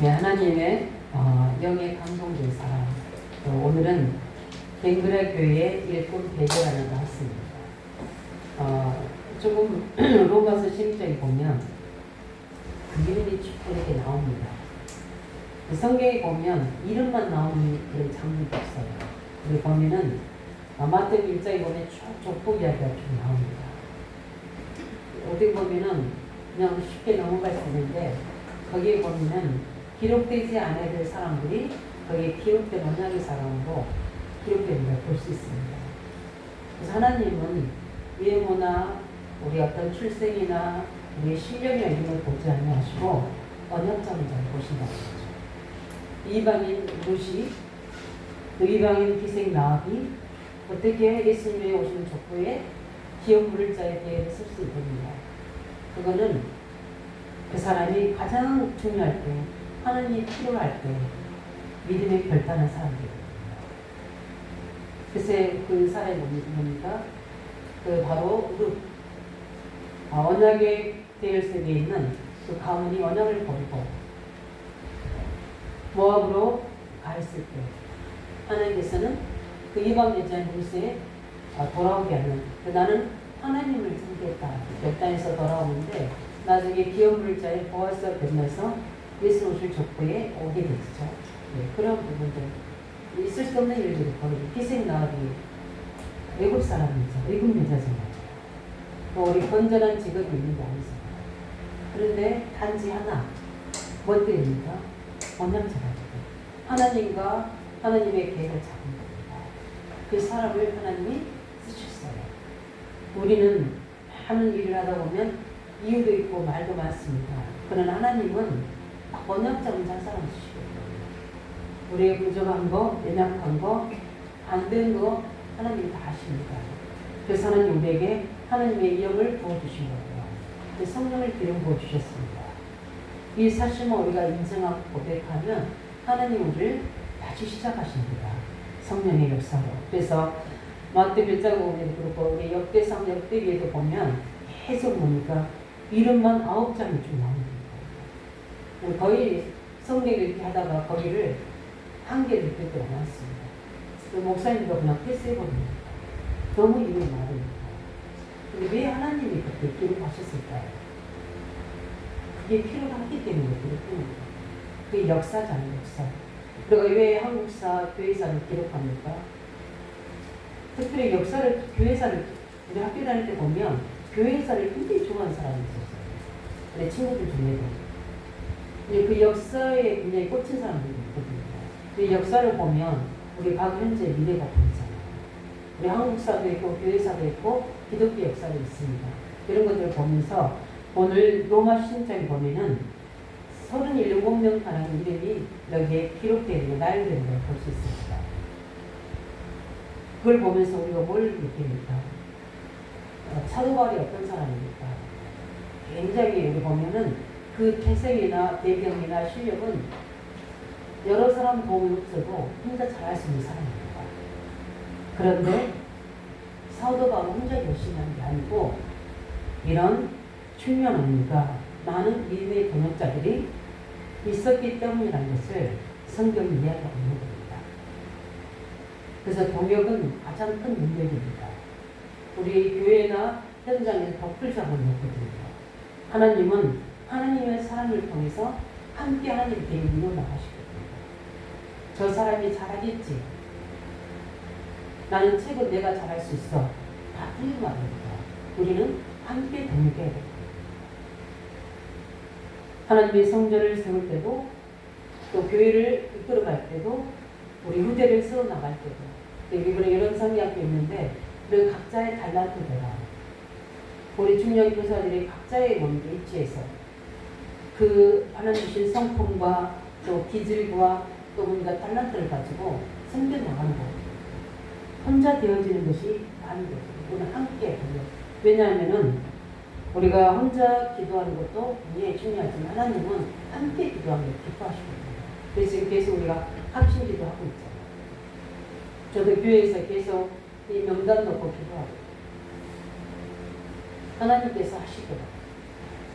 네, 하나님의 영에 감동된 사람. 오늘은 갱그라 교회의 일꾼 배제라는 거 했습니다. 조금 로마서 16장에 보면 그 이름이 쭉 이렇게 나옵니다. 성경에 보면 이름만 나오는 그런 장면이 없어요. 우리 보면은 마태복음 1장에 보면 쭉 족보 이야기가 쭉 나옵니다. 어떻게 보면은 그냥 쉽게 넘어갈 수 있는데 거기에 보면은 기록되지 않아야 될 사람들이 거기에 기록된 언약의 사람으로 기록된 걸 볼 수 있습니다. 그래서 하나님은 외모나 우리 어떤 출생이나 우리의 실력이나 이런 걸 보지 아니하시고 언약적인 자를 보신다는 거죠. 이방인 루시, 또 이방인 기생 나합이 어떻게 예수님의 오시는 족보에 기업 물을 자에 대해 쓸 수 있느냐. 그거는 그 사람이 가장 중요할 때, 하나님이 필요할 때 믿음에 결단한 사람들입니다. 글쎄 그 사람이 뭡니까? 그 바로 룻. 언약의 대열석에 있는 그 가문이 언약을 버리고 모압으로 가 있을 때 하나님께서는 그 이방 여자인 룻에 돌아오게 하는, 나는 하나님을 섬기겠다 결단해서 돌아오는데 나중에 기업 물자의 보아스가 되면서 예수 오실 족보에 오게 됐죠. 네, 그런 부분들 있을 수 없는 일들이 벌어지고, 기생 나합이 외국 사람이죠. 외국 여자잖아요. 또 우리 건전한 직업이 있는 게 아니잖아요. 그런데 단지 하나, 뭔 때입니까? 언약자가지고 하나님과 하나님의 계획을 잡은 겁니다. 그 사람을 하나님이 쓰셨어요. 우리는 하는 일을 하다 보면 이유도 있고 말도 많습니다. 그러나 하나님은 언약자는 잘 사람 쓰시거든요. 우리의 부족한 거, 연약한 거, 안 된 거 하나님이 다 아십니다. 그래서 하나님 우리에게 하나님의 영을 부어주신 거예요. 그 성령을 기름 부어주셨습니다. 이 사실만 우리가 인정하고 고백하면 하나님 우리를 다시 시작하십니다. 성령의 역사로. 그래서 마태복음 1장 보면 그렇고 우리 역대상 역대기에도 보면 계속 뭡니까? 이름만 9장이 쭉 나옵니다. 거의 성경 읽기 하다가 거기를 한 개를 읽을 때가 많습니다. 그 목사님도 그냥 패스해버립니다. 너무 이름이 많으니까. 근데 왜 하나님이 그렇게 기록하셨을까요? 그게 필요가 하기 때문에 기록합니다. 그게 역사잖아요, 역사. 그리고 왜 한국사, 교회사를 기록합니까? 특별히 역사를, 교회사를, 우리 학교 다닐 때 보면 교회사를 굉장히 좋아하는 사람이 있었어요. 내 친구들 중에도. 그 역사에 굉장히 꽂힌 사람들이 있거든요. 그 역사를 보면 우리 각 현재 미래가 보이잖아요. 우리 한국사도 있고 교회사도 있고 기독교 역사도 있습니다. 이런 것들을 보면서 오늘 로마 신장에 보면은 37명 하나님 이름이 여기에 기록되어 있는 거, 나열되는 걸 볼 수 있습니다. 그걸 보면서 우리가 뭘 느낍니까? 사도 바울이 어떤 사람입니까? 굉장히 우리 보면은 그 태생이나 배경이나 실력은 여러 사람 도움이 없어도 혼자 잘할 수 있는 사람입니다. 그런데 사도 바울은 혼자 열심히 하는 게 아니고 이런 중요한 의미가 많은 믿음의 동역자들이 있었기 때문이라는 것을 성경이 이야기하고 있는 겁니다. 그래서 동역은 가장 큰 능력입니다. 우리 교회나 현장에서 덕불 작업을 했거든요. 하나님은 하나님의 사랑을 통해서 함께 하나님 되게 이루어 나가시거든요. 저 사람이 잘하겠지. 나는 최고 내가 잘할 수 있어. 다 틀린 말입니다. 우리는 함께 동역해야 됩니다. 하나님의 성전을 세울 때도 또 교회를 이끌어갈 때도 우리 후대를 세워나갈 때도 이번에 이런 성리학교 있는데 그런 각자의 달란트대로 우리 중년 교사들이 각자의 몸에 위치해서 그 하나님 주신 성품과 또 기질과 또 우리가 달란트를 가지고 섬겨 나가는 거예요. 혼자 되어지는 것이 아니거든요. 우리는 함께 해요. 왜냐하면은 우리가 혼자 기도하는 것도 굉장히 중요하지만 하나님은 함께 기도하는 걸 기뻐하시거든요. 그래서 지금 계속 우리가 합심 기도하고 있잖아요. 저도 교회에서 계속 이 명단 놓고 기도하고 하나님께서 하시거든요.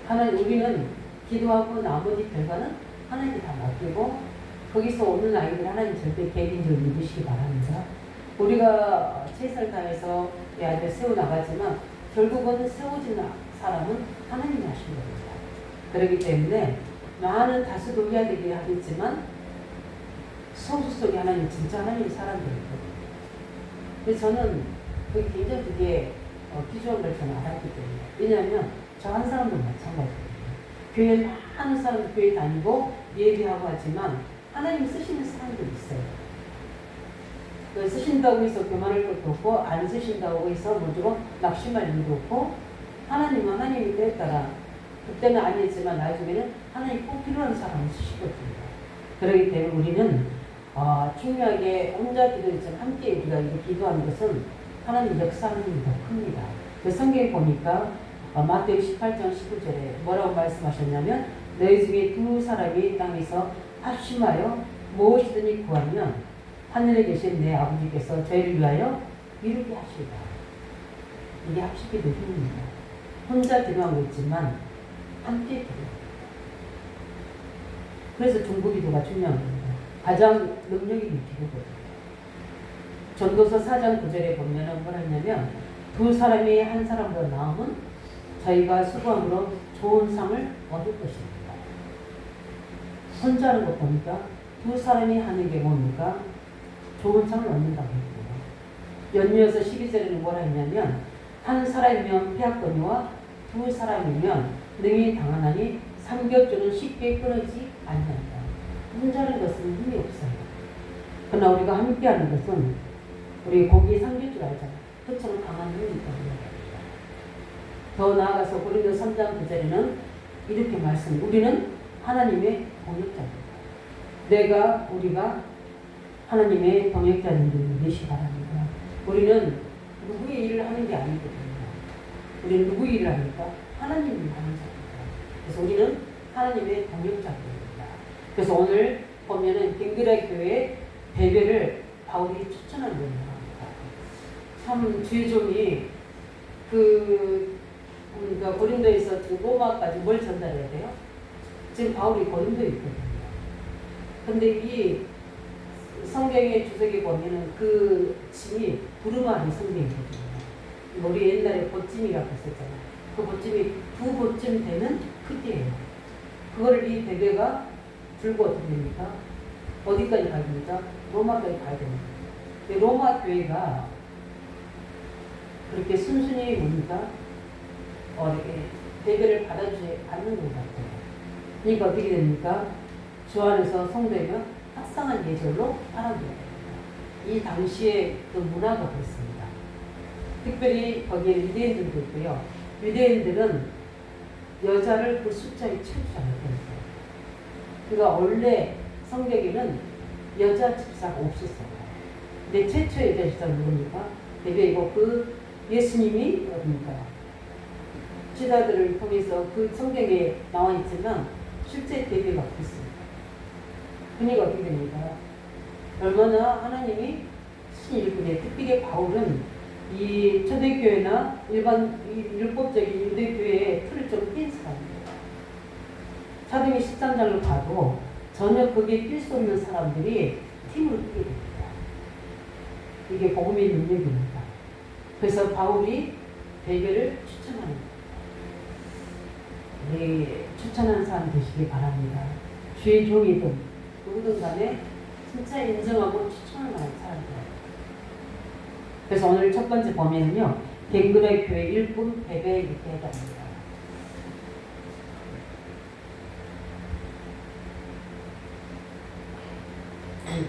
하나님 우리는 기도하고 나머지 결과는 하나님이 다 맡기고 거기서 오는 아이들 하나님 절대 개인적으로 믿으시기 바랍니다. 우리가 최선을 다해서 이 아이들 세워나가지만 결국은 세워진 사람은 하나님이 하신 겁니다. 그렇기 때문에 많은 다수도 이야기를 하겠지만 소수 속에 하나님 진짜 하나님의 사람들이거든요. 그래서 저는 그게 기존한 걸 저는 알았기 때문에. 왜냐하면 저 한 사람도 마찬가지거든요. 교회 많은 사람들 교회 다니고 예배하고 하지만 하나님 쓰시는 사람들이 있어요. 쓰신다고 해서 교만할 것도 없고 안 쓰신다고 해서 모두로 낙심할 일도 없고 하나님은 하나님의 때에 따라 그때는 아니었지만 나중에는 하나님 꼭 필요한 사람을 쓰시거든요. 그렇기 때문에 우리는 중요하게 혼자 기도했지만 함께 우리가 이렇게 기도하는 것은 하나님 역사하는 힘이 더 큽니다. 그 성경에 보니까 마태오 18장 19절에 뭐라고 말씀하셨냐면 너희 중에 두 사람이 땅에서 합심하여 무엇이든지 구하면 하늘에 계신 내 아버지께서 저희를 위하여 이루게 하시리라. 이게 합심기도 힘입니다. 혼자 기도하고 있지만 함께 기도합니다. 그래서 중보기도가 중요한 겁니다. 가장 능력이 있는 기도거든요. 전도서 4장 9절에 보면 뭐라 했냐면 두 사람이 한 사람보다 나음은 저희가 수고함으로 좋은 상을 얻을 것입니다. 혼자 하는 거 보니까 두 사람이 하는 게 뭡니까? 좋은 상을 얻는다고 했고요. 연이어서 12절에는 뭐라 했냐면 한 사람이면 폐하거니와 두 사람이면 능히 당하나니 삼겹줄은 쉽게 끊어지지 않는다. 혼자 하는 것은 힘이 없어요. 그러나 우리가 함께 하는 것은 우리 고기 삼겹줄 알잖아요. 그처럼 강한 힘이 있다고 더 나아가서 고린도 3장 9절에는 이렇게 말씀, 우리는 하나님의 동역자입니다. 우리가 하나님의 동역자인 줄 믿으시기 바랍니다. 우리는 누구의 일을 하는 게 아니거든요. 우리는 누구의 일을 합니까? 하나님이 하는 자입니다. 그래서 우리는 하나님의 동역자입니다. 그래서 오늘 보면은 갱그라 교회 배배를 바울이 추천한 겁니다. 참 주의 종이 그러니까 고린도에서 지금 로마까지 뭘 전달해야 돼요? 지금 바울이 고린도에 있거든요. 근데 이 성경의 주석에 보면은 그 짐이 두루마리 성경이거든요. 우리 옛날에 보찜이라고 했었잖아요. 그 보찜이 두 보찜 되는 크기예요. 그거를 이 베베가 들고 어떻게 됩니까? 어디까지 가야 됩니까? 로마까지 가야 됩니다. 로마 교회가 그렇게 순순히 뭡니까? 이렇게 베베를 받는 것 같아요. 그러니까 어떻게 됩니까? 주 안에서 성도면 합상한 예절로 알아보게 됩니다. 이 당시에 그 문화가 그렇습니다. 특별히 거기에 유대인들도 있고요. 유대인들은 여자를 그 숫자에 채우지 않았다니까요. 그러니까 원래 성경에는 여자 집사가 없었어요. 근데 최초의 여자 집사가 누굽니까? 베베이고 그 예수님이 어딥니까? 지도자들을 통해서 그 성경에 나와 있지만 실제 베베가 없었습니다. 그러니까 어떻게 됩니까? 얼마나 하나님이 쓰신 일꾼에 특별히 바울은 이 초대교회나 일반 율법적인 유대교회의 틀을 좀 깬 사람입니다. 사도행전 13장을 봐도 전혀 거기에 낄 수 없는 사람들이 팀을 꾸게 됩니다. 이게 복음의 능력입니다. 그래서 바울이 베개를 추천하는 겁니다. 추천한 사람 되시기 바랍니다. 주의 종이든 누구든 간에 진짜 인정하고 추천할 만한 사람들. 그래서 오늘 첫 번째 보면은요, 갱그라 교회 일꾼 베베 이렇게 해답니다.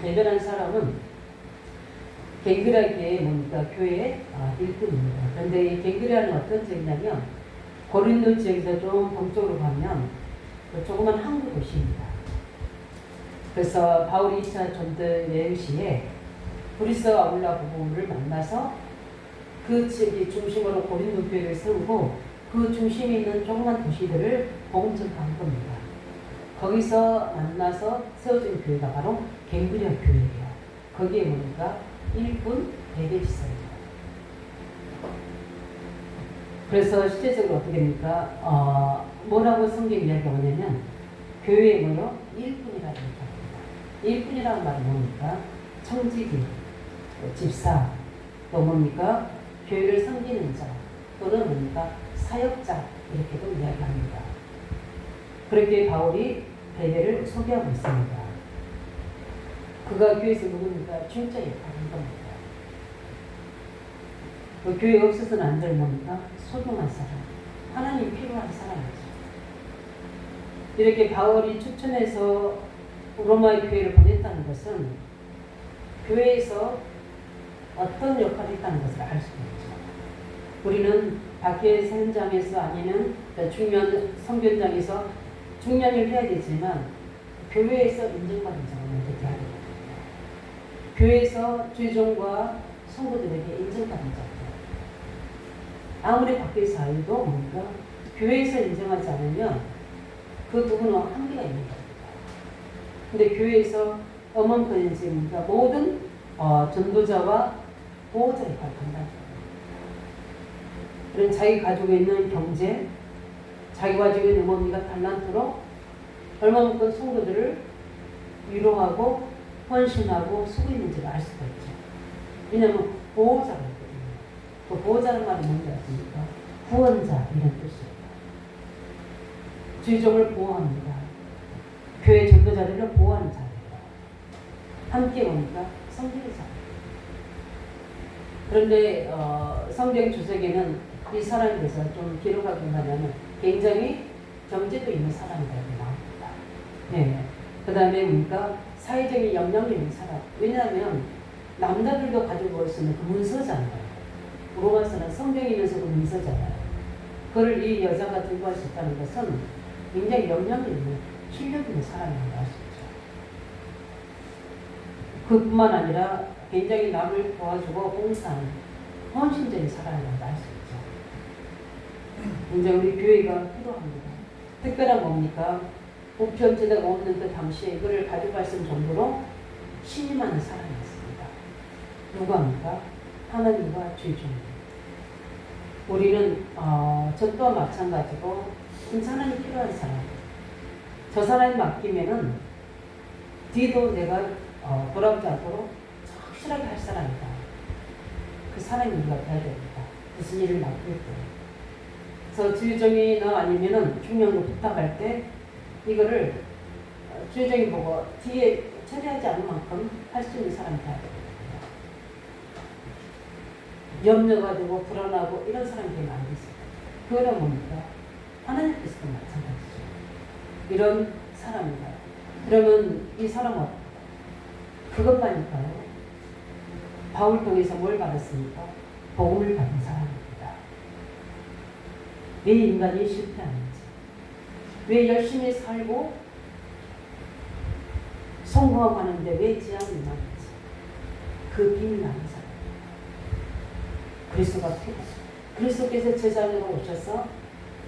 베베라는 사람은 갱그라 교회에 뭡니까? 교회의 일꾼입니다. 그런데 이 갱그라는 어떤 지역이냐면 고린도 지역에서 좀 동쪽으로 가면 조그만 항구 도시입니다. 그래서 바울이 2차 전도 여행 시에 브리스와 아울라 부부를 만나서 그 지역이 중심으로 고린도 교회를 세우고 그 중심에 있는 조그만 도시들을 복음 전파한 겁니다. 거기서 만나서 세워진 교회가 바로 갱그라 교회예요. 거기에 뭡니까? 일꾼 베베지사입니다. 그래서 실제적으로 어떻게 됩니까? 뭐라고 성경 이야기가 오냐면 교회에 뭐요? 일꾼이라고 얘기합니다. 일꾼이라는 말은 뭡니까? 청지기, 집사, 또 뭡니까? 교회를 섬기는 자, 또는 뭡니까? 사역자, 이렇게도 이야기합니다. 그렇게 바울이 베베를 소개하고 있습니다. 그가 교회에서 누굽니까? 중자 역할을 한 겁니다. 그 교회 없어서는 안 될 뭡니까? 소중한 사람, 하나님 필요한 사람이죠. 이렇게 바울이 추천해서 로마의 교회를 보냈다는 것은 교회에서 어떤 역할을 했다는 것을 알 수가 있죠. 우리는 밖의 현장에서 아니면 중요한 성견장에서 중요한 일을 해야 되지만 교회에서 인정받은 자가 먼저 돼야 되거든요. 교회에서 주종과 성도들에게 인정받은 자들. 아무리 밖의 사회도 뭔가 교회에서 인정하지 않으면 그 두 분은 한계가 있는 겁니다. 근데 교회에서 어먼컨인지 뭔가 모든 전도자와 보호자 역할을 한다는 거예요. 그런 자기 가지고 있는 경제, 자기 가지고 있는 뭡니까? 달란트로 얼마만큼 성도들을 위로하고 헌신하고 쓰고 있는지를 알 수가 있죠. 왜냐하면 보호자가 있거든요. 그 보호자는 말이 뭔지 아십니까? 구원자 이런 뜻이에요. 주의종을 보호합니다. 교회 전도자들을 보호하는 자예요. 함께 뭡니까? 섬기는 자. 그런데 성경 주석에는 이 사람에 대해서 좀 기록하기 하면 굉장히 경제도 있는 사람이라고 나옵니다. 네. 그 다음에 뭡니까? 사회적인 영향력 있는 사람. 왜냐하면 남자들도 가지고 올 수 있는 그 문서잖아요. 로마서는 성경이면서도 문서잖아요. 그걸 이 여자가 들고 할 수 있다는 것은 굉장히 영향력 있는 실력 있는 사람이라고 할 수 있죠. 그뿐만 아니라 굉장히 남을 도와주고 봉사하는 헌신적인 사람이라고 할 수 있죠. 이제 우리 교회가 필요합니다. 특별한 뭡니까? 보편제도가 없는 그 당시에 이거를 가지고 갈 수 있는 정도로 신임하는 사람이었습니다. 누구합니까? 하나님과 주의종입니다. 우리는 저 또한 마찬가지고 하나님 필요한 사람. 저 사람이 맡기면은 뒤도 내가 돌아오지 않도록 확실하게 할 사람이다. 그 사람이 우리가 돼야 됩니다. 무슨 일을 맡길 때. 그래서 주의종이나 아니면은 중요한 거 부탁할 때 이거를 주의종이 보고 뒤에 처리하지 않을 만큼 할 수 있는 사람이 돼야 됩니다. 염려가 되고 불안하고 이런 사람이 되면 안 되겠습니다. 그거는 뭡니까? 하나님께서도 마찬가지죠. 이런 사람이다. 그러면 이 사람은 그것만일까요? 바울 통해서 뭘 받았습니까? 복음을 받은 사람입니다. 왜 인간이 실패하는지, 왜 열심히 살고 성공하고 하는데 왜 지향이 나는지 그 비밀 아는 사람. 그리스도께서 제자로 오셔서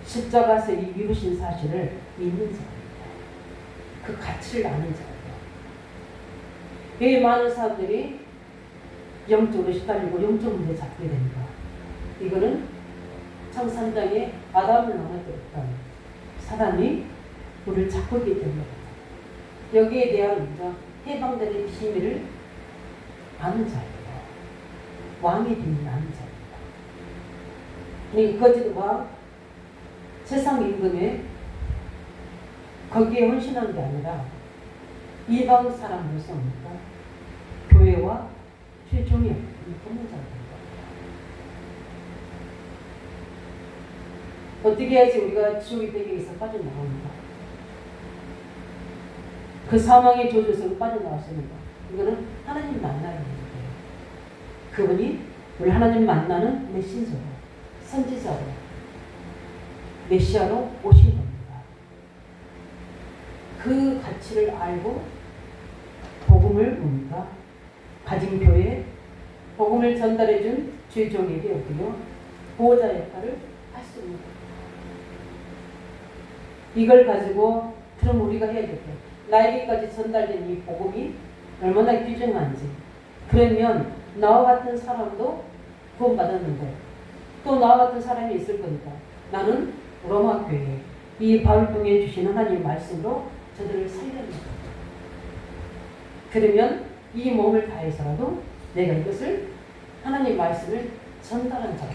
십자가에서 이루신 사실을 믿는 자입니다. 그 가치를 아는 자예요. 왜 많은 사람들이 영적으로 시달리고 영적 문제 잡게 됩니다. 이거는 창3장에 아담을 넘어뜨렸던 사단이 우리를 잡고 있기 때문입니다. 여기에 대한 해방되는 비밀을 아는 자예요. 왕의 비밀을 아는 자입니다. 이 거짓과 세상 임금에 거기에 헌신한 게 아니라 이방 사람으로서입니까? 교회와 최종의 돕는 자입니다. 어떻게 해야지 우리가 지옥의 배경에서 빠져나옵니까? 그 사망의 저주에서 빠져나올 수 있는 것. 이거는 하나님 만나야 되는 거예요. 그분이 우리 하나님 만나는 메신저로, 선지자로, 메시아로 오신 겁니다. 그 가치를 알고 복음을 뭡니까? 가진 교회, 복음을 전달해준 주의종에게 어디요? 보호자 역할을 할 수 있는 겁니다. 이걸 가지고 그럼 우리가 해야 될 게 나에게까지 전달된 이 복음이 얼마나 귀중한지, 그러면 나와 같은 사람도 구원받았는데 또 나와 같은 사람이 있을 거니까 나는 로마 교회 이 바울 통해 주신 하나님의 말씀으로 저들을 살려내는 거예요. 그러면 이 몸을 다해서라도 내가 이것을 하나님 말씀을 전달한 자가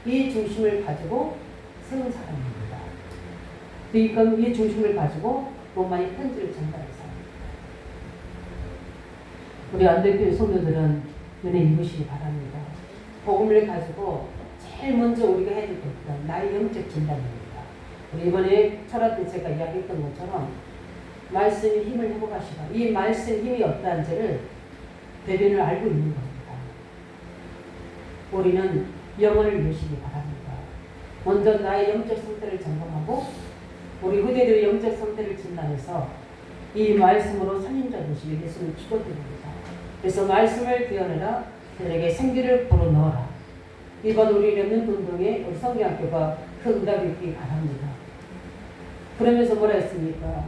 이 중심을 가지고 세운 사람입니다. 이건 이 중심을 가지고 로마의 편지를 전달한 사람입니다. 우리 안대교회 성도들은 은혜 입으시기 바랍니다. 복음을 가지고 제일 먼저 우리가 해야 될 것은 나의 영적 진단입니다. 우리 이번에 철학 때 제가 이야기했던 것처럼 말씀이 힘을 회복하시라. 이 말씀 힘이 어떠한지를 대변을 알고 있는 겁니다. 우리는 영혼을 누시기 바랍니다. 먼저 나의 영적 상태를 점검하고 우리 후대들의 영적 상태를 진단해서 이 말씀으로 살림자 되시길 예수를 축원드립니다. 그래서 말씀을 되어내라 그들에게 생기를 불어넣어라. 이번 우리 렘넌트 운동에 우리 성경학교가 그 응답이 있기 바랍니다. 그러면서 뭐라 했습니까?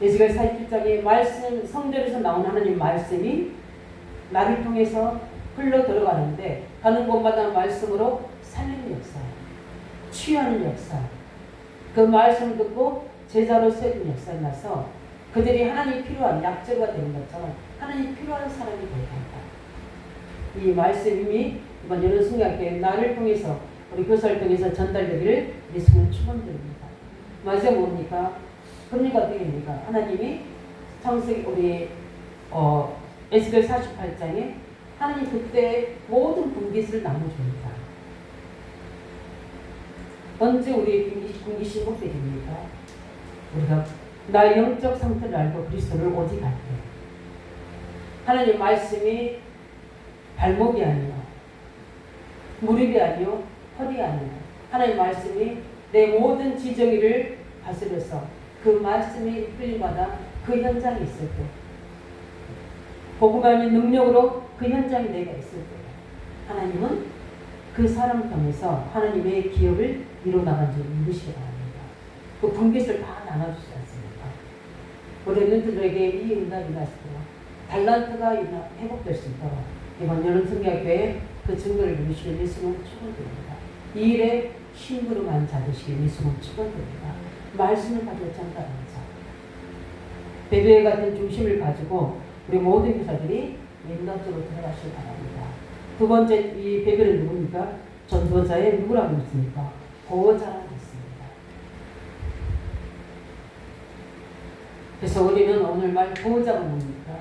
에스겔 47장의 말씀, 성전에서 나온 하나님 말씀이 나를 통해서 흘러 들어가는데 가는 곳마다 말씀으로 살리는 역사, 취하는 역사, 그 말씀을 듣고 제자로 세운 역사에 나서 그들이 하나님이 필요한 약재가 되는 것처럼 하나님이 필요한 사람이 되게 한다. 이 말씀이 이번 여름 성경학교에 나를 통해서 우리 교사를 통해서 전달되기를 예수님을 축원드립니다. 마지막 뭡니까? 그러니까 어떻게 됩니까? 하나님이 창세기 우리 에스겔 48장에 하나님 그때 모든 분깃을 나눠줍니다. 언제 우리의 분깃이 회복됩니까? 우리가 나의 영적 상태를 알고 그리스도를 오직 할 때 하나님 말씀이 발목이 아니요 무릎이 아니요 허리 아니요 하나님 말씀이 내 모든 지정의를 다스려서 그 말씀이 이끌림마다 그 현장에 있을 때 복음하는 능력으로 그 현장에 내가 있을 때 하나님은 그 사람 통해서 하나님의 기업을 이뤄나간 줄 믿으시기 바랍니다. 그 분깃을 다 나눠주지 않습니까? 우리 렘넌트들에게 이 응답이 났고 달란트가 회복될 수 있도록 이번 여름 성경학교에 그 증거를 누리시길 예수님 축원드립니다. 이 일에 심부름한 자 되시길 예수님 축원드립니다. 말씀을 가지고 전달하는 자. 베베 같은 중심을 가지고 우리 모든 교사들이 인간적으로 들어가시기 바랍니다. 두 번째 이 베베는 누굽니까? 전도자의 누구라고 했습니까? 보호자라고 했습니다. 그래서 우리는 오늘 말 보호자가 뭡니까?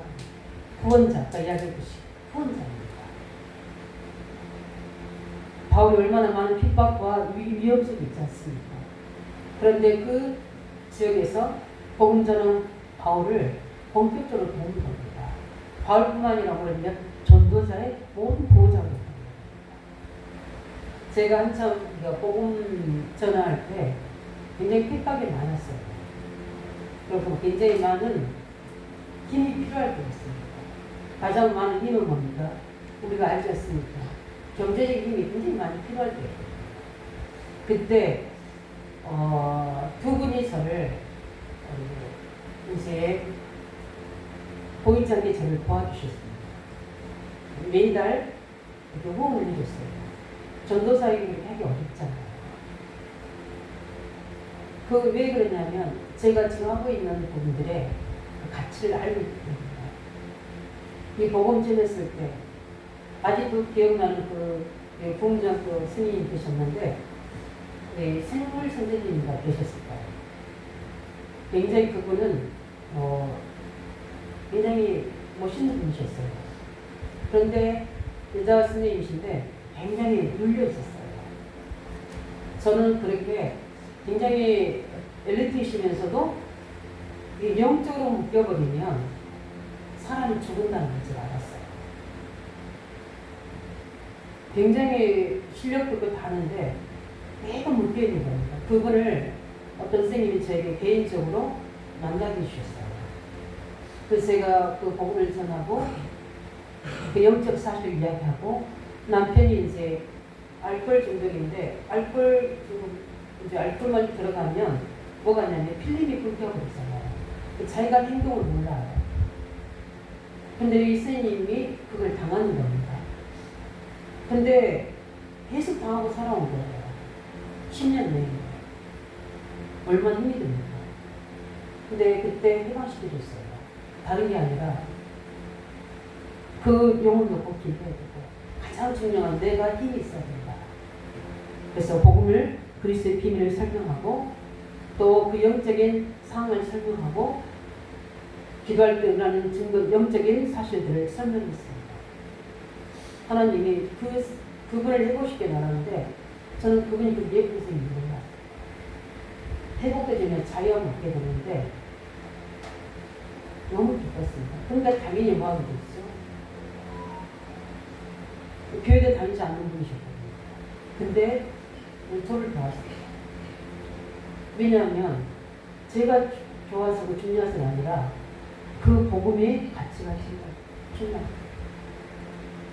후원자, 아까 이야기했듯이 후원자입니다. 바울이 얼마나 많은 핍박과 위험 속에 있지 않습니까? 그런데 그 지역에서 복음 전한 바울을 본격적으로 도우는 겁니다. 바울뿐만 아니라 그러면 전도자의 모든 보호자가 됩니다. 제가 한참 복음 전할 때 굉장히 핍박이 많았어요. 그리고 굉장히 많은 힘이 필요할 때 있습니다. 가장 많은 힘은 뭡니까? 우리가 알지 않습니까? 경제적인 힘이 굉장히 많이 필요할 때예요. 그때 두 분이 저를 이제 보이지 않게 저를 도와주셨습니다. 매달 이렇게 후원을 해줬어요. 전도사에게 그렇게 하기 어렵잖아요. 그 왜 그러냐면 제가 지금 하고 있는 부분들의 가치를 알고 있기 때문에 이 복음 전했을 때 아직도 기억나는 그 부흥장교 스님이 계셨는데 생물 선생님인가 계셨을 거예요. 굉장히 그분은 굉장히 멋있는 분이셨어요. 그런데 여자 스님이신데 굉장히 눌려 있었어요. 저는 그렇게 굉장히 엘리트이시면서도 영적으로 묶여버리면 사람이 죽은다는 것을 알았어요. 굉장히 실력도 다른데 매번 묶여있는 겁니다. 그분을 어떤 선생님이 저에게 개인적으로 만나게 해주셨어요. 그래서 제가 그 복음을 전하고 그 영적 사실을 이야기하고 남편이 이제 알코올 중독인데 알코올만 들어가면 뭐가 있냐면 필름이 끊겨버리잖아요. 자기가 행동을 몰라요. 근데 이 스님이 그걸 당하는 겁니다. 근데 계속 당하고 살아온 거예요. 10년 내에. 얼마나 힘이 듭니까? 근데 그때 해방시켜줬어요. 다른 게 아니라 그 영혼도 꼭 기도해야 되고 가장 중요한 내가 힘이 있어야 된다. 그래서 복음을 그리스도의 비밀을 설명하고 또 그 영적인 상황을 설명하고 기도할 때 일어나는 증거 영적인 사실들을 설명했습니다. 하나님이 그분을 해보시게 나라는데 저는 그분이 그 예쁜 생이 몰라요. 회복되면 자유함을 얻게 되는데 너무 기뻤습니다. 그러니까 당연히 뭐하게 됐죠? 교회도 다니지 않는 분이셨거든요. 근데 저를 도왔어요. 왜냐하면 제가 좋아서 중요해서가 아니라 그 복음의 가치가 중요해요.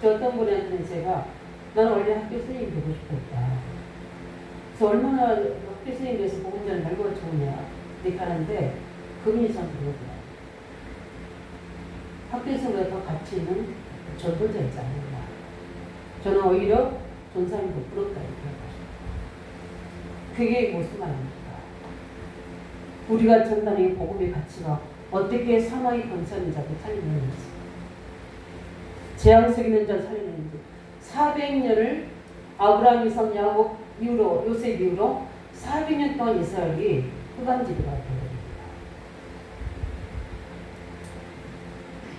저 어떤 분한테는 제가 나는 원래 학교 선생님이 되고 싶었다. 그래서 얼마나 학교 선생님이 돼서 복음자를 말고 좋으냐 이렇게 하는데 그분이 저한테 그러더라고요. 학교에서보다 더 가치 있는 전도자이지 않는가. 저는 오히려 전사님도 부럽다 이렇게 하셨어요. 그게 무슨 말입니까? 우리가 전단의 복음의 가치가 어떻게 사망의 권세하는 자를 살리는지 재앙 속이는 자를 살리는지 400년을 아브라함, 이삭, 야곱 이후로 요셉 이후로 400년 동안 이스라엘이 흑암지대가 되어버립니다.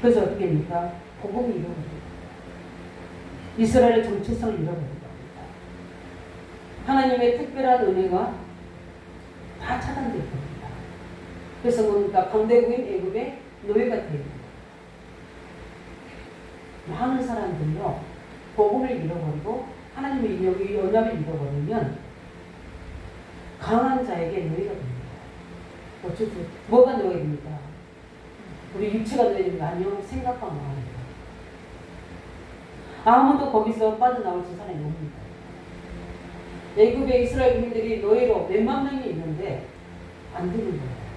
그래서 어떻게 됩니까? 복음이 잃어버립니다. 이스라엘의 정체성을 잃어버립니다. 하나님의 특별한 은혜가 다 차단될 겁니다. 그래서 뭡니까? 강대국인 애굽의 노예가 됩니다. 많은 사람들요 복음을 잃어버리고 하나님의 여기 언약을 잃어버리면 강한 자에게 노예가 됩니다. 어쨌든 뭐가 노예가 됩니까? 우리 육체가 노예가 됩니까? 아니요, 생각과 마음입니다. 아무도 거기서 빠져나올 수 사람이 없습니다. 애굽의 이스라엘 국민들이 노예로 몇만 명이 있는데 안 되는 거예요.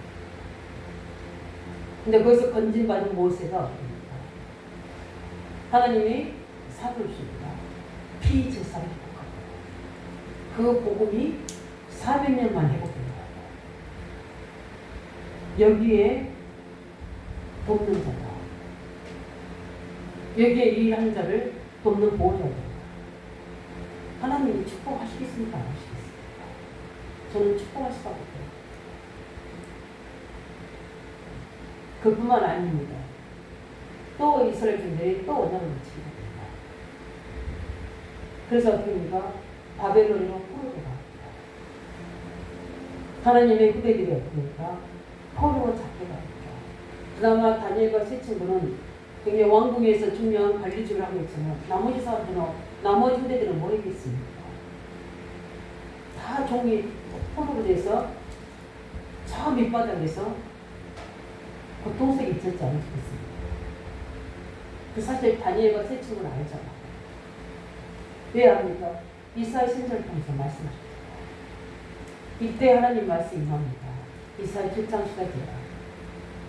근데 거기서 건진받은 모세가 어떻습니까? 하나님이 사두십니다. 피제사를 회복하고 그 복음이 400년 만에 회복됩니다. 여기에 돕는 자다. 여기에 일하는 자를 돕는 보호자입니다. 하나님이 축복하시겠습니까? 안 하시겠습니까? 저는 축복할 수밖에 없어요. 그뿐만 아닙니다. 또 이스라엘 군들이 또 언약을 맺히게 됩니다. 그래서 어떻게 됩니까? 바벨론으로 포로로 갑니다. 하나님의 후대들이 어떻게 됩니까? 포로로 잡게 됩니다. 그나마 다니엘과 세 친구는 굉장히 왕궁에서 중요한 관리직을 하고 있지만 나머지 사람들은 나머지 후대들은 뭐 했겠습니까? 다 종이 포로로 돼서 저 밑바닥에서 고통스럽게 있었지 않으시겠습니까? 그 사실 다니엘과 세 친구는 알잖아. 왜 압니까? 이사야 신전을 통해서 말씀하셨어요. 이때 하나님 말씀이 임합니다. 이사야 7장 10절이라.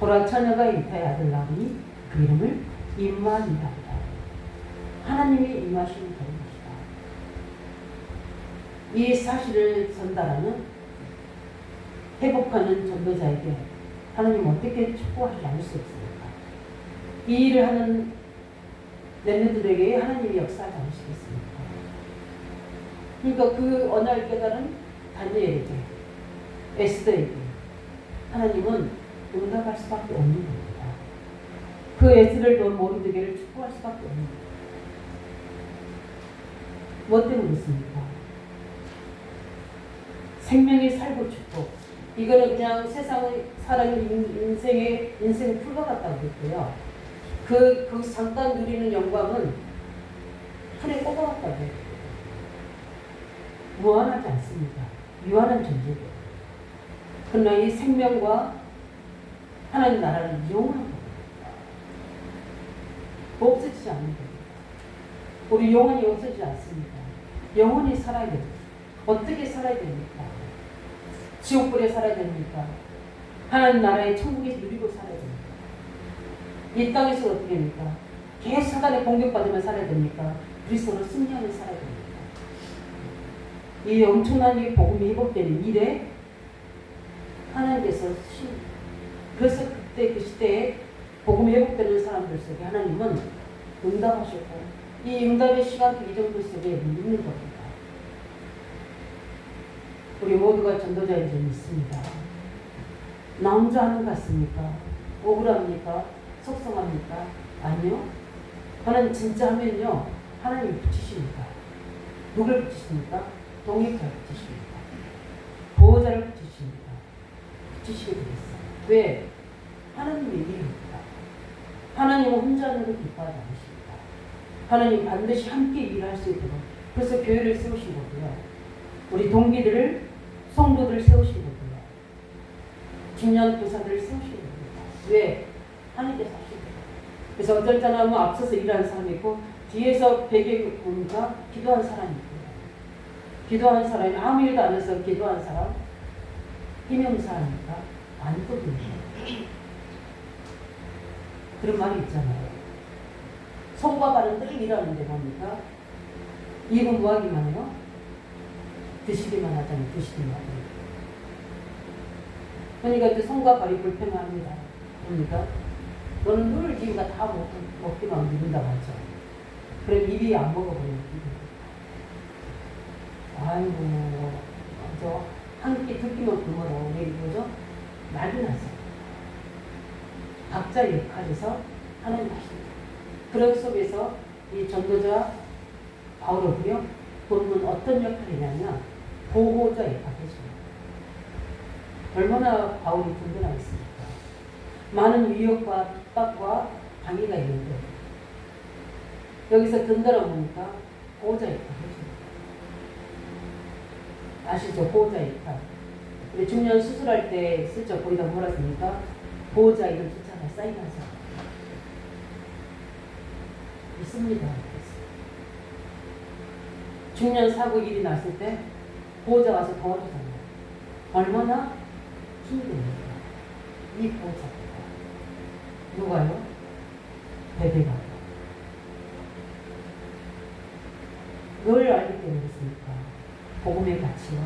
보라 처녀가 잉타의 아들 낳으니 그 이름을 임마누엘이라. 하나님이 임하시는 것이다. 이 사실을 전달하는 회복하는 전도자에게 하나님 어떻게 축복하지 않을 수 없습니까? 이 일을 하는 렘넌트들에게 하나님이 역사하지 않으시겠습니까? 그러니까 그 언약을 깨달은 다니엘에게, 에스더에게 하나님은 응답할 수밖에 없는 겁니다. 그 에스더를 본 모르드게를 축복할 수밖에 없는 겁니다. 뭐 때문에 그렇습니까? 생명의 살고 축복. 이거는 그냥 세상의 사람의 인생의 풀과 같다고 했고요. 그 잠깐 누리는 영광은 풀에 꽂아갔다고 했고요. 무한하지 않습니다. 유한한 존재예요. 그러나 이 생명과 하나님 나라는 영원한 겁니다. 없어지지 않는 겁니다. 우리 영원히 없어지지 않습니다. 영원히 살아야 됩니다. 어떻게 살아야 됩니까? 지옥불에 살아야 됩니까? 하나님 나라의 천국에서 누리고 살아야 됩니까? 이 땅에서 어떻게 됩니까? 계속 사단에 공격받으면 살아야 됩니까? 그리스도로 승리하며 살아야 됩니까? 이 엄청난 이 복음이 회복되는 일에 하나님께서 그래서 그때 그 시대에 복음이 회복되는 사람들 속에 하나님은 응답하셨고 이 응답의 시간도 이 정도 속에 있는 겁니다. 우리 모두가 전도자인 줄 믿습니다. 나 혼자 하는 것 같습니까? 억울합니까? 속상합니까? 아니요. 하나님 진짜 하면요. 하나님이 붙이십니다. 누굴 붙이십니까? 동역자를 붙이십니다. 보호자를 붙이십니다. 붙이시게 되겠어요. 왜? 하나님의 일입니다. 하나님은 혼자 하는 걸 기뻐하지 않으십니다. 하나님 반드시 함께 일할 수 있도록 그래서 교회를 세우신 거고요. 우리 동기들을 성도들을 세우신 거고요. 중년 교사들을 세우신 겁니다. 왜? 하나님께서 하신 거예요. 그래서 어떨 때는 뭐 앞서서 일하는 사람이 있고 뒤에서 배경에 보니까 기도한 사람이 있고요. 기도한 사람이 아무 일도 안 해서 기도한 사람 힘이 없는 사람이니까 아니거든요. 그런 말이 있잖아요. 손과 발은 늘 일하는데 뭡니까? 입은 뭐 하기만 해요? 드시기만 하잖아요. 드시기만 하잖아요. 그러니까 이제 손과 발이 불편합니다. 그러니까 너는 늘 입가 다 먹기만 누른다고 하죠. 그럼 입이 안 먹어버리는 아이고 저 한 끼 두 끼만 굶어라고 내일 뭐죠? 난리 났어요. 각자 역할에서 하나님 하십니다. 그런 속에서 이 전도자 바울은요 본문 어떤 역할이냐면 보호자 역할을 해줍니다. 얼마나 바울이 든든하겠습니까? 많은 위협과 핍박과 방해가 있는데 여기서 든든하고 보니까 보호자 역할을 해줍니다. 아시죠? 보호자 역할. 우리 중년 수술할 때 슬쩍 거기다 뭐라 씁니까? 보호자 이름 숫자가 사인하죠. 있습니다. 중년 사고 일이 났을 때 보호자 와서 도와주잖아요. 얼마나 힘이 됩니까? 이 보호자입니다. 누가요? 베베가. 뭘 알기 때문에 그렇습니까? 복음의 가치와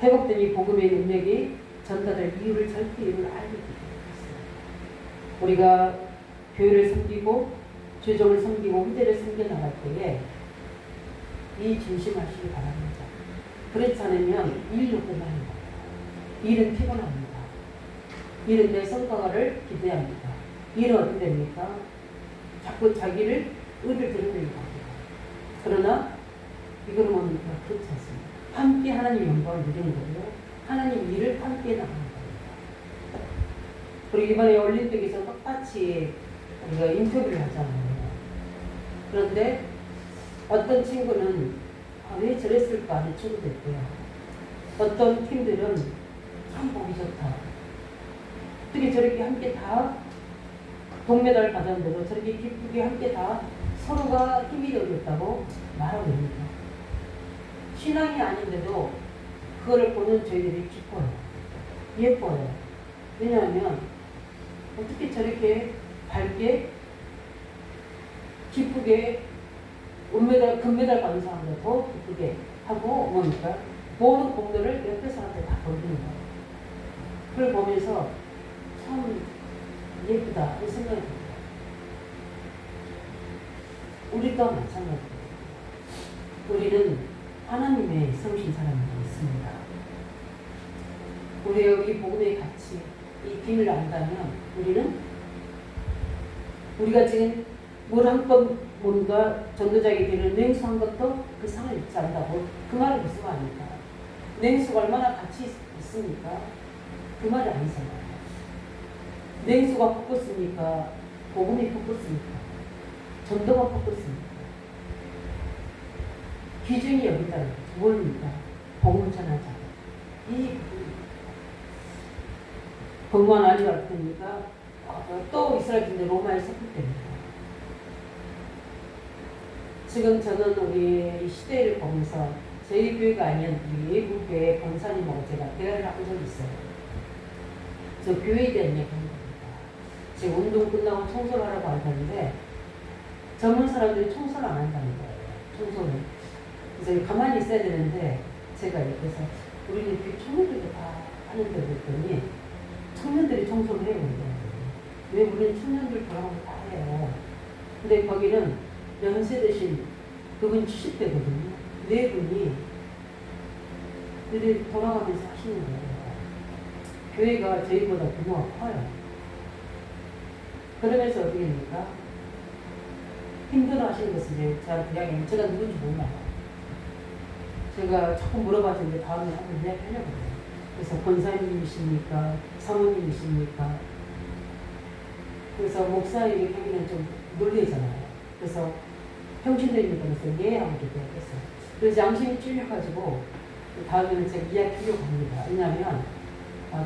회복된 이 복음의 능력이 전달될 이유를 절대 이유를 알기 때문에 그렇습니다. 우리가 교회를 섬기고 죄종을 섬기고 후대를 섬겨나갈 때에 이 중심하시기 바랍니다. 그렇지 않으면 일로 끝납니다. 일은 피곤합니다. 일은 내 성과를 기대합니다. 일은 어떻게 됩니까? 자꾸 자기를 의를 드러내려고 합니다. 그러나 이거는 뭡니까? 그렇지 않습니다. 함께 하나님 영광을 누리는 거고요. 하나님 일을 함께 나가는 겁니다. 그리고 이번에 올림픽에서 똑같이 우리가 인터뷰를 하잖아요. 그런데 어떤 친구는 왜 저랬을까 하는 친구도 있고요. 어떤 팀들은 참 보기 좋다. 어떻게 저렇게 함께 다 동메달을 받았는데도 저렇게 기쁘게 함께 다 서로가 힘이 되었다고 말하고 있습니다. 신앙이 아닌데도 그거를 보는 저희들이 기뻐요. 예뻐요. 왜냐하면 어떻게 저렇게 밝게 기쁘게 은메달, 금메달 받은 사람들 더 기쁘게 하고 뭡니까? 모든 공들을 옆에 사람들 다 보는 거예요. 그걸 보면서 참 예쁘다 이 생각이 듭니다. 우리도 마찬가지입니다. 우리는 하나님의 세우신 사람이 있습니다. 우리 여기 복음의 가치 이 비밀을 안다면 우리가 지금 뭘 한 번 뭔가 전도자에게 되는 냉수한 것도 그 상을 잊지 않는다고 그 말은 무슨 말입니까? 냉수가 얼마나 가치 있습니까? 그 말이 아니잖아요. 냉수가 바꿨습니까? 복음이 바꿨습니까? 전도가 바꿨습니까? 기준이 여기다 무엇입니까? 복음을 전하자. 이 부분입니다. 복음만 아니 갈 테니까 또 이스라엘인데 로마에 섞였답니다. 지금 저는 우리 시대를 보면서 저희 교회가 아닌 우리 외국 교회 권사님하고 제가 대화를 한 적이 있어요. 저 교회에 대한 얘기 하는 겁니다. 지금 운동 끝나고 청소를 하라고 하는데 젊은 사람들이 청소를 안 한다는 거예요. 청소를. 그래서 가만히 있어야 되는데 제가 옆에서 우리는 청소도 다 하는데 그랬더니 청년들이 청소를 해요. 왜 우리는 청년들 돌아오고 다 해요. 근데 거기는 연세 드신 그분 70대거든요. 네 분이 돌아가면서 하시는 거예요. 교회가 저희보다 규모가 커요. 그러면서 어떻게 됩니까? 힘들어 하시는 것을 이제 저한테 이야기하면 제가 누군지 몰라요. 제가 자꾸 물어봤는데 다음에 한번 이야기하려고 해요. 그래서 권사님이십니까? 사모님이십니까? 그래서 목사 얘기하기는 좀 놀리잖아요. 그래서 형신들입니까? 그래서 예 하고 얘기했어요. 그래서 양심이 찔려가지고 다음에는 제가 이야기하려고 합니다. 왜냐하면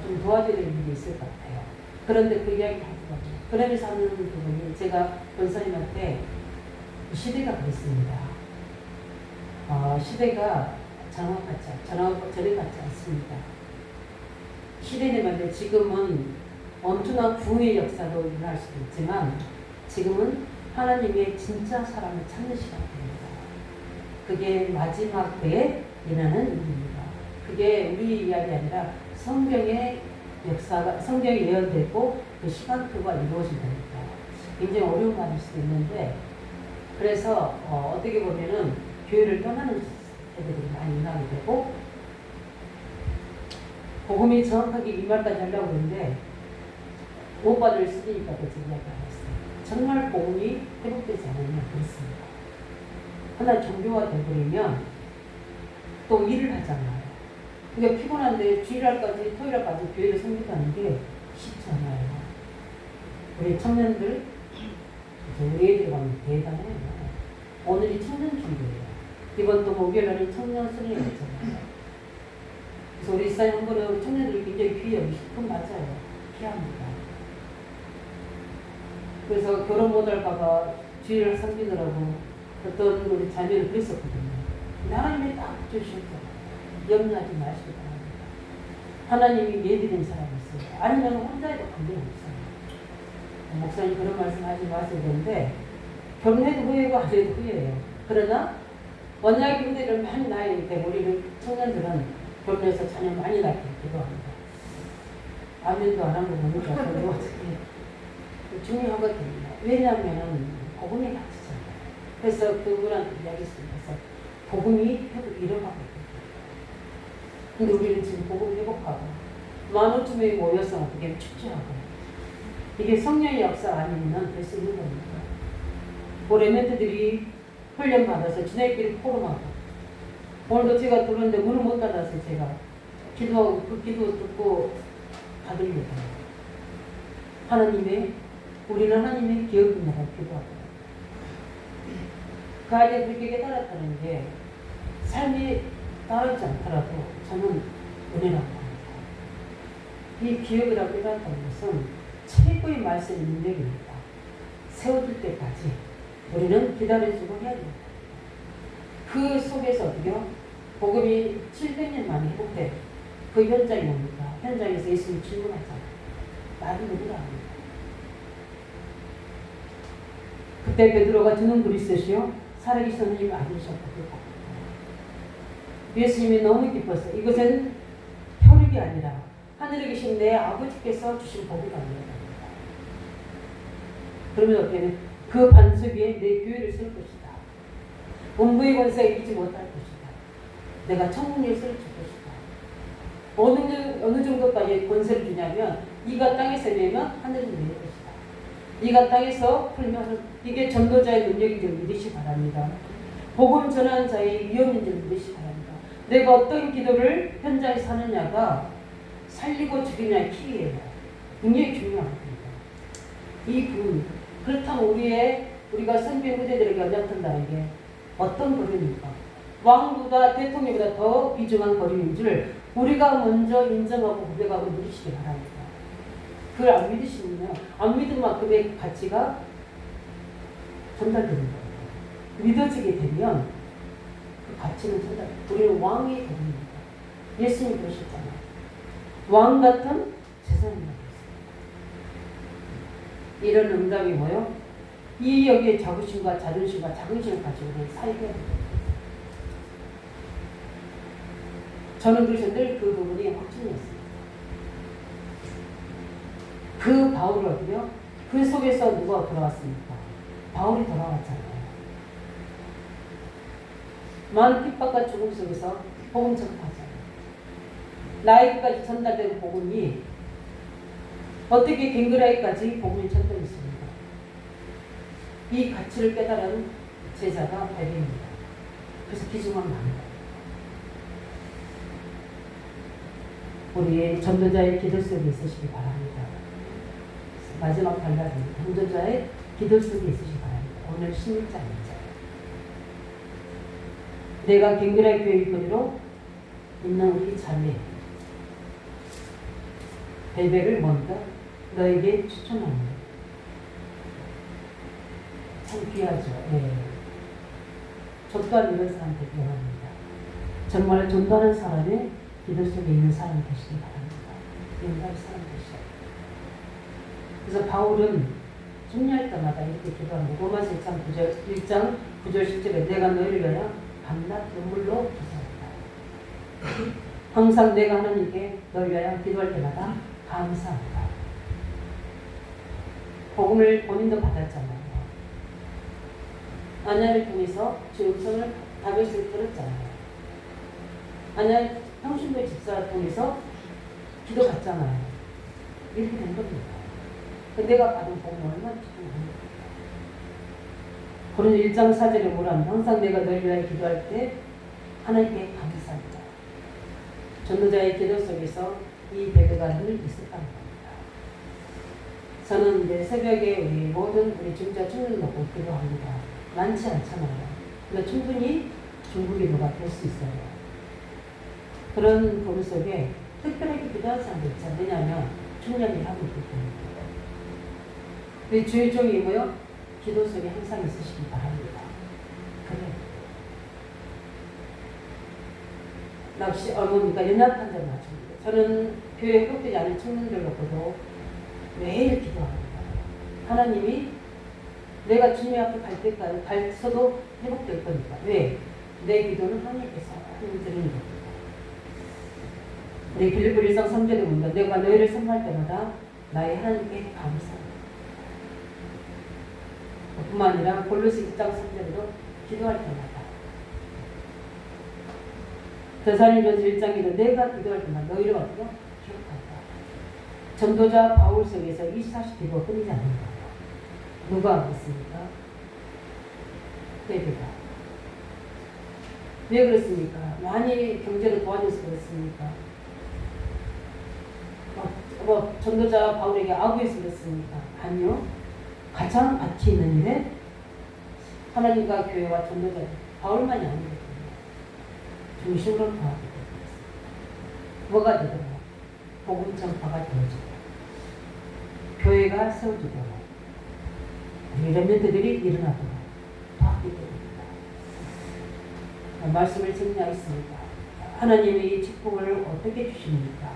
좀 도와드릴 일이 있을 것 같아요. 그런데 그 이야기 하더라고요. 그러면서 하는 부분이 제가 권사님한테 시대가 그랬습니다. 시대가 전에 같지 않습니다. 시대는 말인데 지금은 엄청난 부흥의 역사도 일어날 수도 있지만 지금은 하나님의 진짜 사람을 찾는 시간입니다. 그게 마지막 때에 일어나는 일입니다. 그게 우리 이야기 아니라 성경의 역사가 성경이 예언되고 그 시간표가 이루어진다니까. 굉장히 어려운 말일 수도 있는데 그래서 어떻게 보면은 교회를 떠나는 애들이 많이 일어나게 되고 복음이 정확하게 이 말까지 하려고 했는데 오빠들 쓰니까 그 이야기 안 했어요. 정말 복음이 회복되지 않으면 그렇습니다. 하나 종교가 되버리면 또 일을 하잖아요. 그러니까 피곤한데 주일날까지 토요일까지 교회를 섬긴다는 게 쉽지 않아요. 우리 청년들 우리 애들 가면 대단해요. 오늘이 청년주일이에요. 이번 또 목요일날은 청년 수련회 있잖아요. 그래서 우리 사회 한 번에 우리 청년들이 굉장히 귀해요. 그건 맞아요. 귀합니다. 그래서 결혼 못할까봐 주일을 섬기느라고 어떤 우리 자매는 그랬었거든요. 하나님이 딱 주셨죠. 염려하지 마시기 바랍니다. 하나님이 예비된 사람이 있어요. 아니면 혼자 해도 관계없어요. 목사님 그런 말씀 하지 마세요. 그런데 결혼해도 후회고 안 해도 후회예요. 그러나 언약의 후대를 많이 낳아야 되고 우리 청년들은 결혼해서 자녀 많이 낳게 기도합니다. 아멘도 안 한 거 보니까 별로 어떻게 중요하거든요. 왜냐하면 복음이 가치잖아요. 그래서 그분한테 이야기했습니다. 그래서 복음이 회복 일어나고 있거든요. 근데 우리는 지금 복음 회복하고 15,000명이 모여서 어떻게 축제하고 이게 성령의 역사 아니면 될 수 있는 겁니다. 뭐 레멘트들이 훈련받아서 지네끼리 포럼하고 오늘도 제가 들었는데 문을 못 닫았어요. 제가 기도하고 그 기도 듣고 받으려고 우리는 하나님의 기업입니다. 기도하고 그 아이들 그렇게 깨달았다는 게 삶이 따르지 않더라도 저는 은혜라고 합니다. 이 기업이라고 깨달았다는 것은 최고의 말씀의 능력입니다. 세워질 때까지 우리는 기다려주고 해야 됩니다. 그 속에서 어떻게요? 복음이 700년 만에 회복돼요. 그 현장이 뭡니까? 현장에서 예수님 질문하잖아요. 나를 누구라 합니다. 그때 베드로가 주는 그리스도시요 살아계신 하나님 아들이셨고 예수님이 너무 기뻤어요. 이것은 혈육이 아니라 하늘에 계신 내 아버지께서 주신 복이다. 그러면 어떻게 그 반석 위에 내 교회를 쓸 것이다. 본부의 권세에 이기지 못할 것이다. 내가 천국을 쓸 것이다. 어느 정도까지 권세를 주냐면 이가 땅에서 내면 하늘은 낼 것이다. 이가 땅에서 풀면 이게 전도자의 능력인 줄 믿으시 바랍니다. 복음 전하는 자의 위험인 줄 믿으시 바랍니다. 내가 어떤 기도를 현장에서 하느냐가 살리고 죽이냐의 키예요. 굉장히 중요합니다. 이 부분 그렇다면 우리가 선배 후대들에게 연장한다는 게 어떤 거리입니까? 왕보다 대통령보다 더 비중한 거리인 줄 우리가 먼저 인정하고 고백하고 믿으시기 바랍니다. 그걸 안 믿으시면 안 믿은 만큼의 가치가 전달되는 거예요. 믿어지게 되면 그 가치는 전달. 우리는 왕의 거리입니다. 예수님이 그러셨잖아요. 왕 같은 세상입니다. 이런 응답이 뭐요? 이 여기에 자부심과 자존심과 자긍심을 가지고 살게 됩니다. 저는 그래서 늘 그 부분이 확신이었어요. 그 바울을 어디요? 그 속에서 누가 돌아왔습니까? 바울이 돌아왔잖아요. 많은 핍박과 죽음 속에서 복음 전파하잖아요. 나에게까지 전달된 복음이 어떻게 갱그라에까지 복음이 전달했습니까? 이 가치를 깨달은 제자가 베드로입니다. 그래서 기중한 마음입니다. 우리의 전도자의 기도 속에 있으시기 바랍니다. 마지막 단락은 전도자의 기도 속에 있으시기 바랍니다. 오늘 16장입니다. 내가 갱그라의 교회 일꾼으로 있는 우리 자매 베베를 먼저 너에게 추천합니다. 참 귀하죠. 네. 저 또한 이런 사람들 원합니다. 정말 존귀한 사람의 기도 속에 있는 사람 되시기 바랍니다. 인간 사람 되시죠. 그래서 바울은 승리할 때마다 이렇게 기도합니다. 로마서 1장 9절 10절에 내가 너희를 위하여 밤낮 눈물로 기도합니다. 항상 내가 하나님께 너희를 위하여 기도할 때마다 감사합니다. 복음을 본인도 받았잖아요. 아냐를 통해서 주 음성을 다윗을 들었잖아요. 아냐 평신도의 집사를 통해서 기도 받잖아요. 이렇게 된 겁니다. 내가 받은 복음을 얼마나 기도합니까? 그런 1장 4절에 뭐라면 항상 내가 너희를 위하여 기도할 때 하나님께 감사합니다. 전도자의 기도 속에서 이 배배가 늘 있었다는 겁니다. 저는 이제 새벽에 우리 모든 우리 중자 죽는 놓고 기도합니다. 많지 않잖아요. 그러니까 충분히 중부기도가 될 수 있어요. 그런 본 속에 특별하게 기도하는 사람도 있잖아요. 왜냐하면 중요한 일을 하고 있기 때문에. 주의 종이 뭐요? 기도 속에 항상 있으시기 바랍니다. 그래. 납시, 뭡니까? 연약한 점 맞춥니다. 저는 교회 회복되지 않은 청년들 놓고도 매일 기도합니다. 하나님이 내가 주님 앞에 갈 때까지 갈서도 회복될 거니까. 왜? 내 기도는 하나님께서 들으는 겁니다. 우리 빌립보 1장 3절에 보면 내가 너희를 선포할 때마다 나의 하나님께 감사합니다. 뿐만 아니라 골로새 1장 3절에도 기도할 때마다 데살로니가서 1장에도 내가 기도할 때마다 너희를 어떻게 기억한다. 전도자 바울 속에서 24시 기도가 끊이지 않는 거예요. 누가 하겠습니까? 베드로가. 왜 그렇습니까? 많이 경제를 도와줘서 그렇습니까? 전도자 바울에게 아부해서 그렇습니까? 아니요. 가장 가치 있는 일에 하나님과 교회와 전도자 바울만이 아니거든요. 중심으로 도와주고 있습니다. 뭐가 되더라? 복음 전파가 되어지고 교회가 세워지도록 렘넌트들이 일어나도록 도와주게 됩니다. 말씀을 정리하겠습니다. 하나님의 이 축복을 어떻게 주십니까?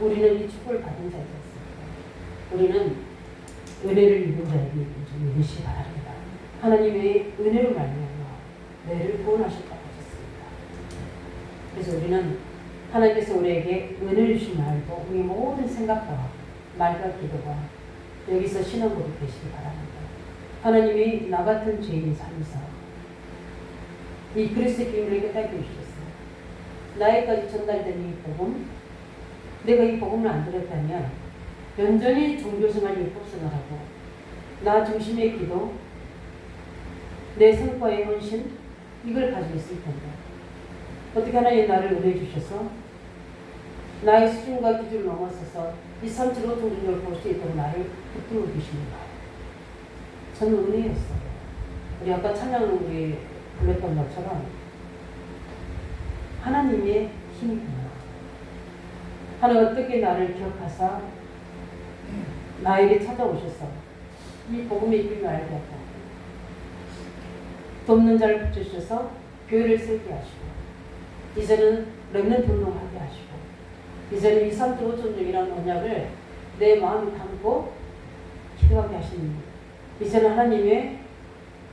우리는 이 축복을 받은 자이지 않습니까? 우리는 은혜를 입은 자에게 좀 믿으시기 바랍니다. 하나님의 은혜로 말미암아 너희를 구원하셨다고 하셨습니다. 그래서 우리는 하나님께서 우리에게 은혜를 주신 말도 우리 모든 생각과 말과 기도가 여기서 신앙으로 되시기 바랍니다. 하나님이 나 같은 죄인의 삶에서 이 그리스도의 비밀을 깨닫게 해주셨어요. 나에까지 전달된 이 복음, 내가 이 복음을 안 들었다면 연전히 종교생활이 폭성하고 나 중심의 기도, 내 성과의 헌신 이걸 가지고 있을 텐데 어떻게 하나님 나를 은혜 주셔서 나의 수준과 기준을 넘어서서 이 3.5 종교를 볼 수 있도록 나를 붙들어 주십니다. 저는 은혜였어요. 우리 아까 찬양을 우리 불렀던 것처럼 하나님의 힘이구나. 하나님 어떻게 나를 기억하사 나에게 찾아오셔서 이 복음의 이름을 알게 하고 돕는 자를 붙여주셔서 교회를 세게 하시고 이제는 렘넌트 운동하게 하시고 이제는 2, 3, 5천종이라는 언약을 내 마음에 담고 기도하게 하시는 이제는 하나님의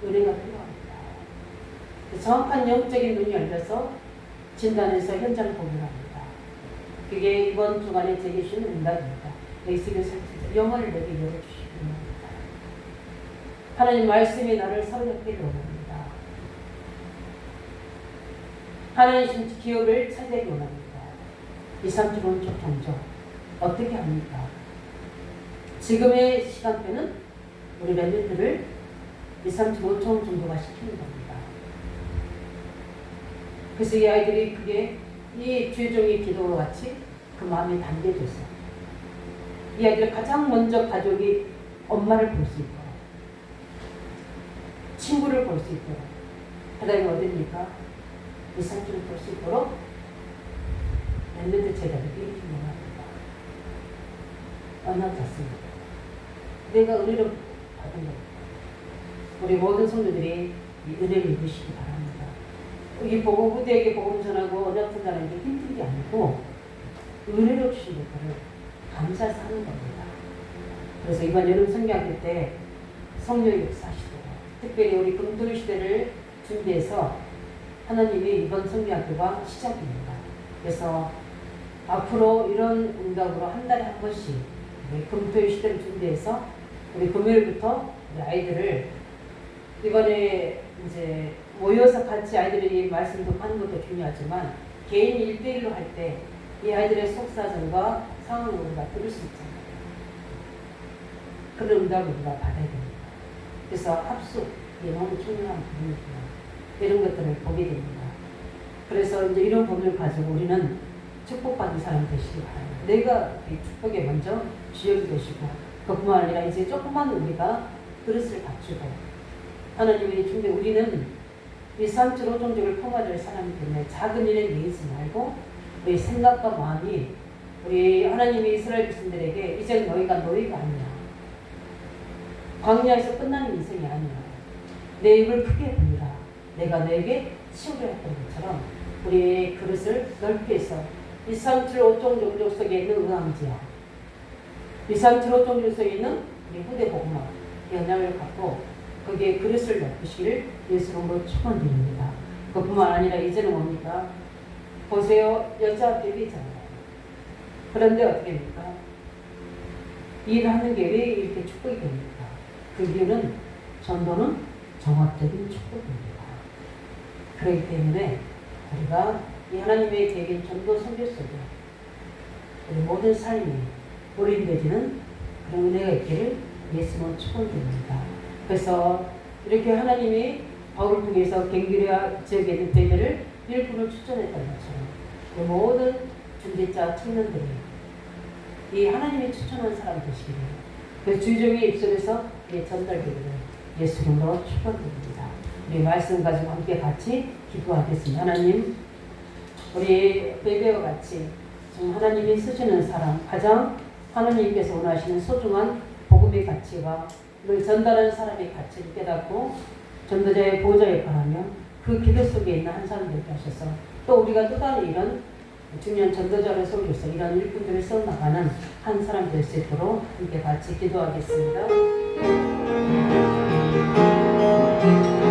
은혜가 필요합니다. 정확한 영적인 눈이 열려서 진단에서 현장을 보게 합니다. 그게 이번 주간에 제게 주는 응답입니다. 내식을 살피자 영혼을 내게 열어주시기 원합니다. 하나님 말씀이 나를 사로잡기를 원합니다. 하나님 기업을 차지하기 원합니다. 2, 3주 오른쪽 정조 어떻게 합니까? 지금의 시간대는 우리 렘넌트를 2, 3주 5천 정도가 시키는 겁니다. 그래서 이 아이들이 그게 이 주의종의 기도와 같이 그 마음에 담겨져서 이 아이들 가장 먼저 가족이 엄마를 볼 수 있도록 친구를 볼 수 있도록 그 다음에 어딥니까? 2, 3주를 볼 수 있도록 렘넌트 제자들이 필요합니다. 언약 같습니다. 내가 은혜를 받은 겁니다. 우리 모든 성도들이 이 은혜를 입으시기 바랍니다. 이 복음 후대에게 복음 전하고 언약 전하는 게 힘든 게 아니고 은혜로 주신 것들을 감사해서 하는 겁니다. 그래서 이번 여름 성경학교 때 성령 역사시도록 특별히 우리 금토일 시대를 준비해서 하나님이 이번 성경학교가 시작입니다. 그래서 앞으로 이런 응답으로 한 달에 한 번씩 금토일 시대를 준비해서 우리 금요일부터 우리 아이들을 이번에 이제 모여서 같이 아이들이 말씀 듣는 것도 중요하지만 개인 1대1로 할 때 이 아이들의 속사정과 상황을 우리가 들을 수 있잖아요. 그런 응답을 우리가 받아야 됩니다. 그래서 합숙, 이게 너무 중요한 부분이구나. 이런 것들을 보게 됩니다. 그래서 이제 이런 부분을 가지고 우리는 축복받는 사람이 되시기 바랍니다. 내가 이 축복에 먼저 주역이 되시고 그뿐만 아니라 이제 조금만 우리가 그릇을 갖추고 하나님이 준비 우리는 이 3주 노종족을 품어줄 사람이기 때문에 작은 일에 내지 말고 우리 생각과 마음이 우리 하나님이 이스라엘 백성들에게 이제 너희가 아니야. 광야에서 끝나는 인생이 아니야. 내 입을 크게 벌리라. 내가 너에게 치우려 했던 것처럼 우리의 그릇을 넓게 해서 2, 3, 7, 5종 종족 속에 있는 의왕지야. 2, 3, 7, 5종 종족 속에 있는 우리 후대 복음화 영향을 갖고 거기에 그릇을 넓히시기를 예수님으로 축원드립니다. 그뿐만 아니라 이제는 뭡니까? 보세요. 여자 베비잖아요. 그런데 어떻게 됩니까? 일을 하는 게 왜 이렇게 축복이 됩니까? 그 이유는 전도는 종합적인 축복입니다. 그렇기 때문에 우리가 이 하나님의 계획인 전도 선교 속에 우리 모든 삶이 보림되지는 그런 은혜가 있기를 예수님은 축원드립니다. 그래서 이렇게 하나님이 바울을 통해서 갱기레아 지역에 있는 베베를 일꾼을 추천했던 것처럼 그 모든 중재자 청년들이 이 하나님이 추천한 사람 되시기를 그 주의종의 입술에서 전달되기를 예수 이름으로 축원드립니다. 우리 말씀 가지고 함께 같이 기도하겠습니다. 하나님, 우리 베베와 같이 하나님이 쓰시는 사람, 가장 하나님께서 원하시는 소중한 복음의 가치가 늘 전달하는 사람의 가치를 깨닫고 전도자의 보호자에 바라며 그 기도 속에 있는 한 사람 되게 하셔서 또 우리가 또 다른 이런 중요한 전도자를 섬겨서 이런 일꾼들을 써나가는 한 사람 될 수 있도록 함께 같이 기도하겠습니다.